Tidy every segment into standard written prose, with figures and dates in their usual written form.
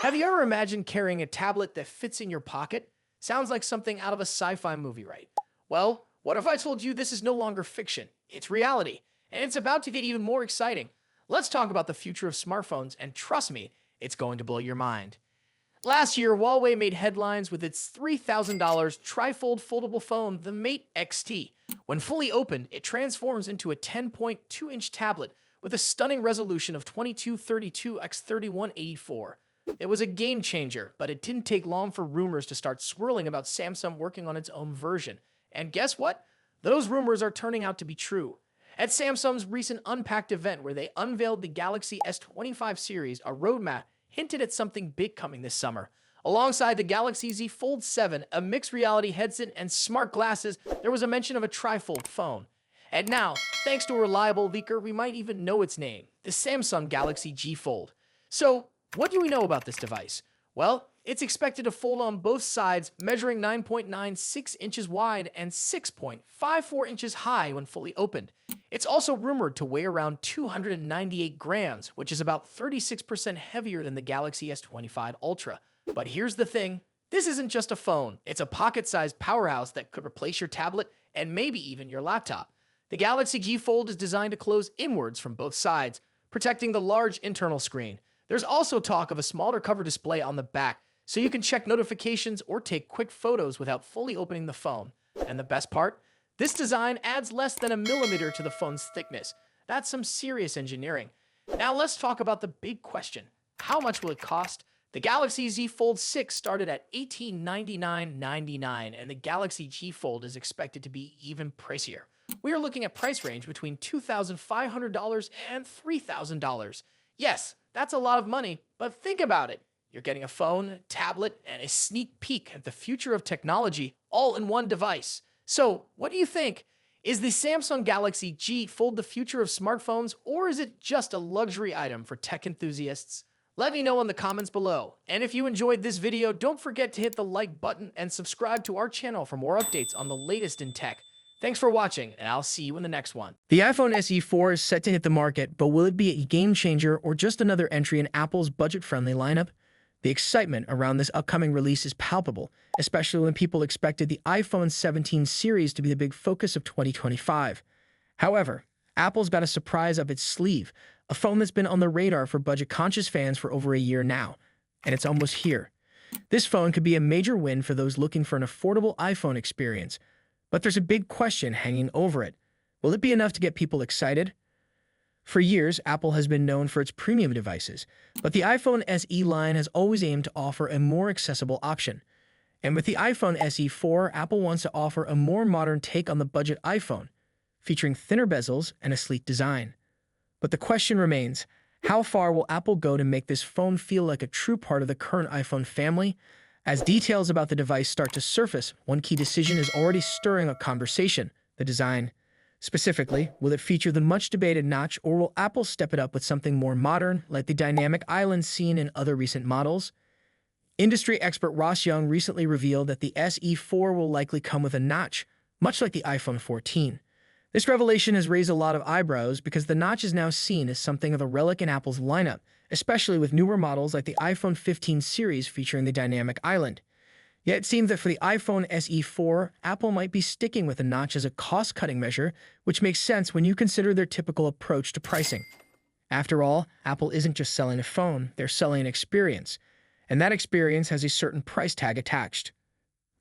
Have you ever imagined carrying a tablet that fits in your pocket? Sounds like something out of a sci-fi movie, right? Well, what if I told you this is no longer fiction? It's reality, and it's about to get even more exciting. Let's talk about the future of smartphones, and trust me, it's going to blow your mind. Last year, Huawei made headlines with its $3,000 trifold foldable phone, the Mate XT. When fully opened, it transforms into a 10.2-inch tablet with a stunning resolution of 2232 x 3184. It was a game changer, but it didn't take long for rumors to start swirling about Samsung working on its own version. And guess what? Those rumors are turning out to be true. At Samsung's recent Unpacked event, where they unveiled the Galaxy S25 series, a roadmap hinted at something big coming this summer. Alongside the Galaxy Z Fold 7, a mixed reality headset, and smart glasses, there was a mention of a trifold phone. And now, thanks to a reliable leaker, we might even know its name, the Samsung Galaxy G Fold. So, what do we know about this device? Well, it's expected to fold on both sides, measuring 9.96 inches wide and 6.54 inches high when fully opened. It's also rumored to weigh around 298 grams, which is about 36% heavier than the Galaxy S25 Ultra. But here's the thing, this isn't just a phone. It's a pocket-sized powerhouse that could replace your tablet and maybe even your laptop. The Galaxy G Fold is designed to close inwards from both sides, protecting the large internal screen. There's also talk of a smaller cover display on the back, so you can check notifications or take quick photos without fully opening the phone. And the best part? This design adds less than a millimeter to the phone's thickness. That's some serious engineering. Now let's talk about the big question. How much will it cost? The Galaxy Z Fold 6 started at $1,899.99, and the Galaxy G Fold is expected to be even pricier. We are looking at price range between $2,500 and $3,000. Yes, that's a lot of money, but think about it. You're getting a phone, tablet, and a sneak peek at the future of technology all in one device. So, what do you think? Is the Samsung Galaxy G Fold the future of smartphones, or is it just a luxury item for tech enthusiasts? Let me know in the comments below. And if you enjoyed this video, don't forget to hit the like button and subscribe to our channel for more updates on the latest in tech. Thanks for watching, and I'll see you in the next one. The iPhone SE 4 is set to hit the market, but will it be a game changer or just another entry in Apple's budget-friendly lineup? The excitement around this upcoming release is palpable, especially when people expected the iPhone 17 series to be the big focus of 2025. However, Apple's got a surprise up its sleeve, a phone that's been on the radar for budget-conscious fans for over a year now, and it's almost here. This phone could be a major win for those looking for an affordable iPhone experience, but there's a big question hanging over it. Will it be enough to get people excited? For years, Apple has been known for its premium devices, but the iPhone SE line has always aimed to offer a more accessible option. And with the iPhone SE 4, Apple wants to offer a more modern take on the budget iPhone, featuring thinner bezels and a sleek design. But the question remains, how far will Apple go to make this phone feel like a true part of the current iPhone family? As details about the device start to surface, one key decision is already stirring a conversation: the design. Specifically, will it feature the much-debated notch, or will Apple step it up with something more modern, like the dynamic island seen in other recent models? Industry expert Ross Young recently revealed that the SE 4 will likely come with a notch, much like the iPhone 14. This revelation has raised a lot of eyebrows because the notch is now seen as something of a relic in Apple's lineup, especially with newer models like the iPhone 15 series featuring the dynamic island. Yet it seems that for the iPhone SE 4, Apple might be sticking with a notch as a cost-cutting measure, which makes sense when you consider their typical approach to pricing. After all, Apple isn't just selling a phone, they're selling an experience, and that experience has a certain price tag attached.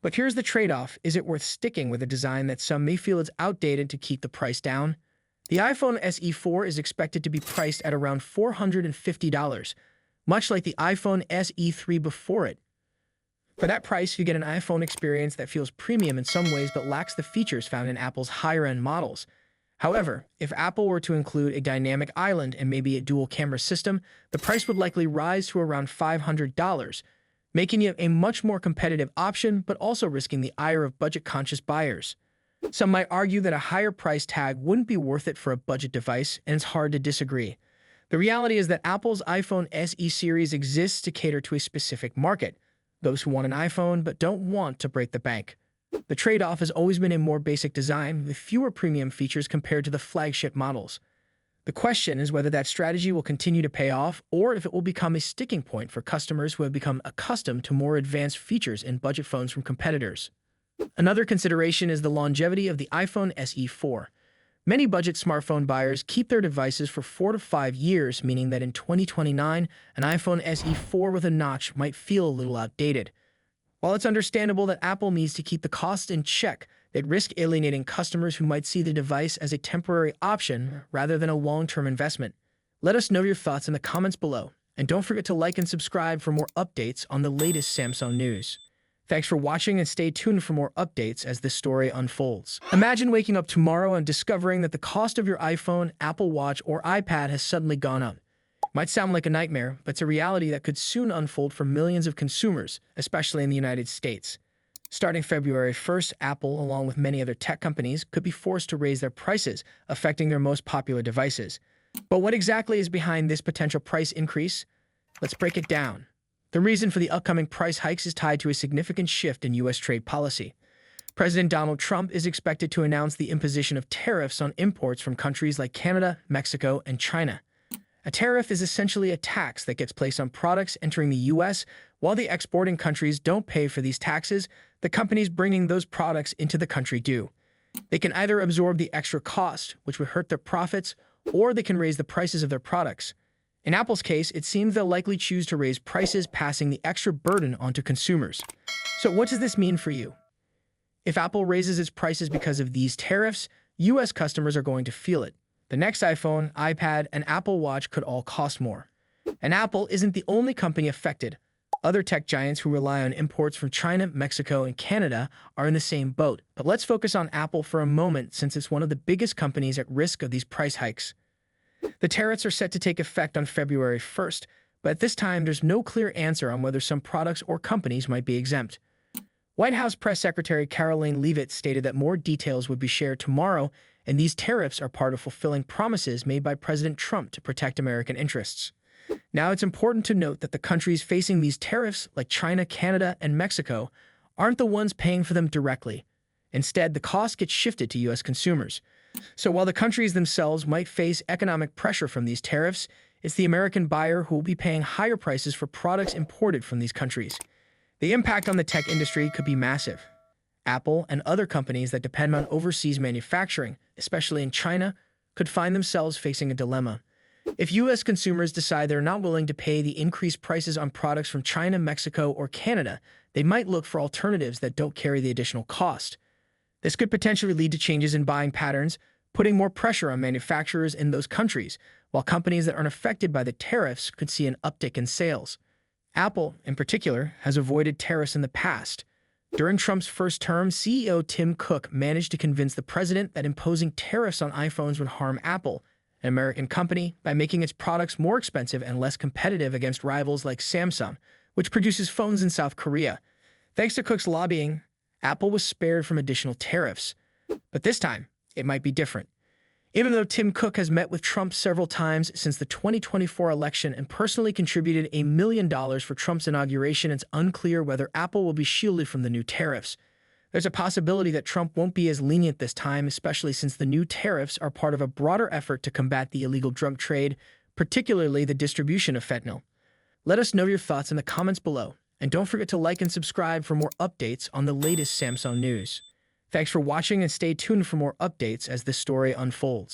But here's the trade-off: is it worth sticking with a design that some may feel is outdated to keep the price down? The iPhone SE 4 is expected to be priced at around $450, much like the iPhone SE 3 before it. For that price, you get an iPhone experience that feels premium in some ways but lacks the features found in Apple's higher-end models. However, if Apple were to include a dynamic island and maybe a dual-camera system, the price would likely rise to around $500, making it a much more competitive option but also risking the ire of budget-conscious buyers. Some might argue that a higher price tag wouldn't be worth it for a budget device, and it's hard to disagree. The reality is that Apple's iPhone SE series exists to cater to a specific market: those who want an iPhone but don't want to break the bank. The trade-off has always been a more basic design with fewer premium features compared to the flagship models. The question is whether that strategy will continue to pay off or if it will become a sticking point for customers who have become accustomed to more advanced features in budget phones from competitors. Another consideration is the longevity of the iPhone SE 4. Many budget smartphone buyers keep their devices for 4 to 5 years, meaning that in 2029, an iPhone SE 4 with a notch might feel a little outdated. While it's understandable that Apple needs to keep the cost in check, they'd risk alienating customers who might see the device as a temporary option rather than a long-term investment. Let us know your thoughts in the comments below, and don't forget to like and subscribe for more updates on the latest Samsung news. Thanks for watching and stay tuned for more updates as this story unfolds. Imagine waking up tomorrow and discovering that the cost of your iPhone, Apple Watch, or iPad has suddenly gone up. Might sound like a nightmare, but it's a reality that could soon unfold for millions of consumers, especially in the United States. Starting February 1st, Apple, along with many other tech companies, could be forced to raise their prices, affecting their most popular devices. But what exactly is behind this potential price increase? Let's break it down. The reason for the upcoming price hikes is tied to a significant shift in U.S. trade policy. President Donald Trump is expected to announce the imposition of tariffs on imports from countries like Canada, Mexico, and China. A tariff is essentially a tax that gets placed on products entering the U.S. While the exporting countries don't pay for these taxes, the companies bringing those products into the country do. They can either absorb the extra cost, which would hurt their profits, or they can raise the prices of their products. In Apple's case, it seems they'll likely choose to raise prices, passing the extra burden onto consumers. So what does this mean for you? If Apple raises its prices because of these tariffs, U.S. customers are going to feel it. The next iPhone, iPad, and Apple Watch could all cost more. And Apple isn't the only company affected. Other tech giants who rely on imports from China, Mexico, and Canada are in the same boat. But let's focus on Apple for a moment, since it's one of the biggest companies at risk of these price hikes. The tariffs are set to take effect on February 1st, but at this time there's no clear answer on whether some products or companies might be exempt. White House Press Secretary Karoline Leavitt stated that more details would be shared tomorrow, and these tariffs are part of fulfilling promises made by President Trump to protect American interests. Now, it's important to note that the countries facing these tariffs, like China, Canada, and Mexico, aren't the ones paying for them directly. Instead, the cost gets shifted to U.S. consumers. So while the countries themselves might face economic pressure from these tariffs, it's the American buyer who will be paying higher prices for products imported from these countries. The impact on the tech industry could be massive. Apple and other companies that depend on overseas manufacturing, especially in China, could find themselves facing a dilemma. If U.S. consumers decide they're not willing to pay the increased prices on products from China, Mexico, or Canada, they might look for alternatives that don't carry the additional cost. This could potentially lead to changes in buying patterns, putting more pressure on manufacturers in those countries, while companies that aren't affected by the tariffs could see an uptick in sales. Apple, in particular, has avoided tariffs in the past. During Trump's first term, CEO Tim Cook managed to convince the president that imposing tariffs on iPhones would harm Apple, an American company, by making its products more expensive and less competitive against rivals like Samsung, which produces phones in South Korea. Thanks to Cook's lobbying, Apple was spared from additional tariffs. But this time, it might be different. Even though Tim Cook has met with Trump several times since the 2024 election and personally contributed $1 million for Trump's inauguration, it's unclear whether Apple will be shielded from the new tariffs. There's a possibility that Trump won't be as lenient this time, especially since the new tariffs are part of a broader effort to combat the illegal drug trade, particularly the distribution of fentanyl. Let us know your thoughts in the comments below, and don't forget to like and subscribe for more updates on the latest Samsung news. Thanks for watching and stay tuned for more updates as this story unfolds.